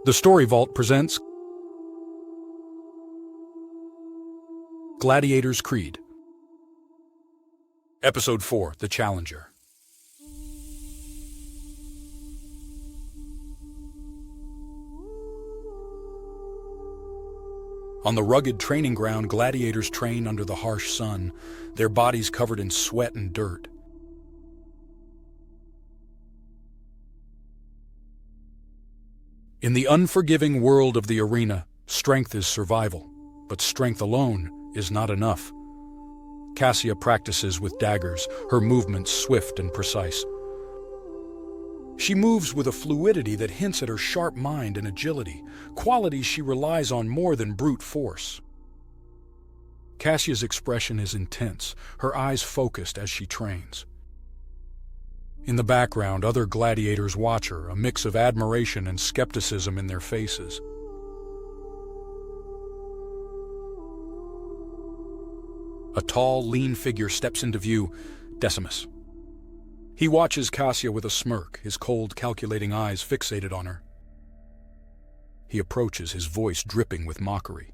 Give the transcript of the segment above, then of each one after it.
The Story Vault presents Gladiators Creed. Episode 4, The Challenger. On the rugged training ground, gladiators train under the harsh sun, their bodies covered in sweat and dirt. In the unforgiving world of the arena, strength is survival, but strength alone is not enough. Cassia practices with daggers, her movements swift and precise. She moves with a fluidity that hints at her sharp mind and agility, qualities she relies on more than brute force. Cassia's expression is intense, her eyes focused as she trains. In the background, other gladiators watch her, a mix of admiration and skepticism in their faces. A tall, lean figure steps into view, Decimus. He watches Cassia with a smirk, his cold, calculating eyes fixated on her. He approaches, his voice dripping with mockery.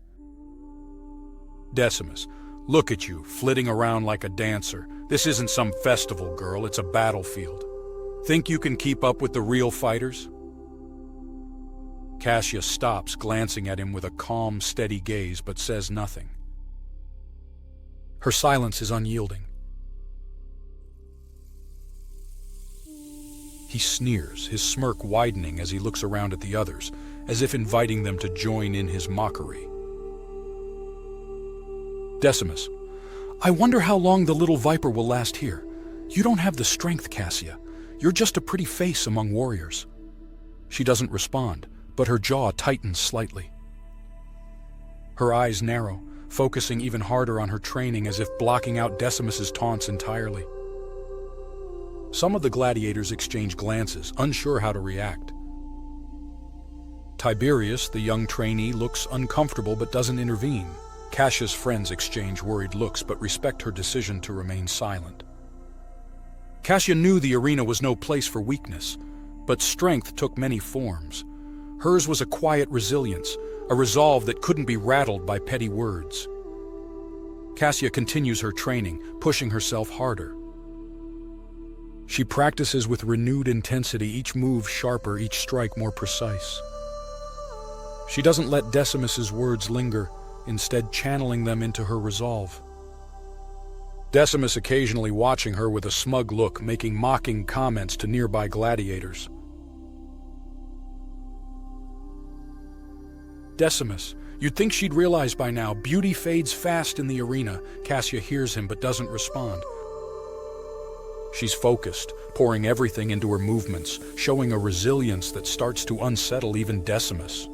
Decimus, look at you, flitting around like a dancer. This isn't some festival, girl, it's a battlefield. Think you can keep up with the real fighters? Cassia stops, glancing at him with a calm, steady gaze, but says nothing. Her silence is unyielding. He sneers, his smirk widening as he looks around at the others, as if inviting them to join in his mockery. Decimus, I wonder how long the little viper will last here. You don't have the strength, Cassia. You're just a pretty face among warriors. She doesn't respond, but her jaw tightens slightly. Her eyes narrow, focusing even harder on her training as if blocking out Decimus's taunts entirely. Some of the gladiators exchange glances, unsure how to react. Tiberius, the young trainee, looks uncomfortable but doesn't intervene. Cassia's friends exchange worried looks but respect her decision to remain silent. Cassia knew the arena was no place for weakness, but strength took many forms. Hers was a quiet resilience, a resolve that couldn't be rattled by petty words. Cassia continues her training, pushing herself harder. She practices with renewed intensity, each move sharper, each strike more precise. She doesn't let Decimus's words linger, instead channeling them into her resolve. Decimus occasionally watching her with a smug look, making mocking comments to nearby gladiators. Decimus, you'd think she'd realize by now, beauty fades fast in the arena. Cassia hears him but doesn't respond. She's focused, pouring everything into her movements, showing a resilience that starts to unsettle even Decimus.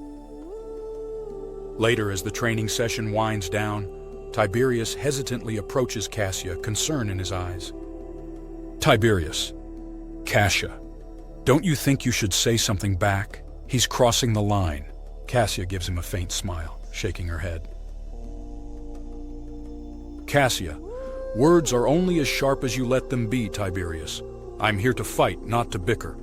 Later, as the training session winds down, Tiberius hesitantly approaches Cassia, concern in his eyes. Tiberius, Cassia, don't you think you should say something back? He's crossing the line. Cassia gives him a faint smile, shaking her head. Cassia, words are only as sharp as you let them be, Tiberius. I'm here to fight, not to bicker.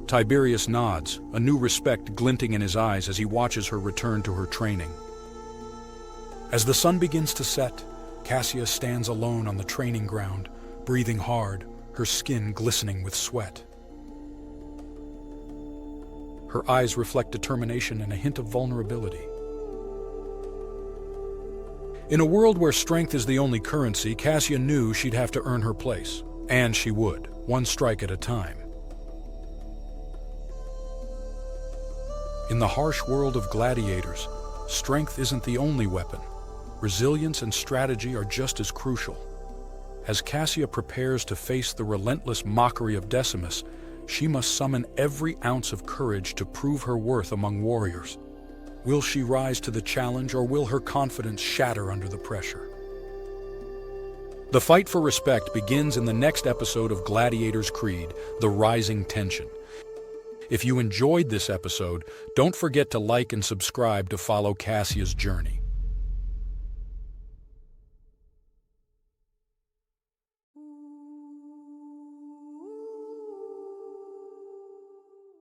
Tiberius nods, a new respect glinting in his eyes as he watches her return to her training. As the sun begins to set, Cassia stands alone on the training ground, breathing hard, her skin glistening with sweat. Her eyes reflect determination and a hint of vulnerability. In a world where strength is the only currency, Cassia knew she'd have to earn her place. And she would, one strike at a time. In the harsh world of gladiators, strength isn't the only weapon. Resilience and strategy are just as crucial. As Cassia prepares to face the relentless mockery of Decimus, she must summon every ounce of courage to prove her worth among warriors. Will she rise to the challenge, or will her confidence shatter under the pressure? The fight for respect begins in the next episode of Gladiators Creed, The Rising Tension. If you enjoyed this episode, don't forget to like and subscribe to follow Cassia's journey.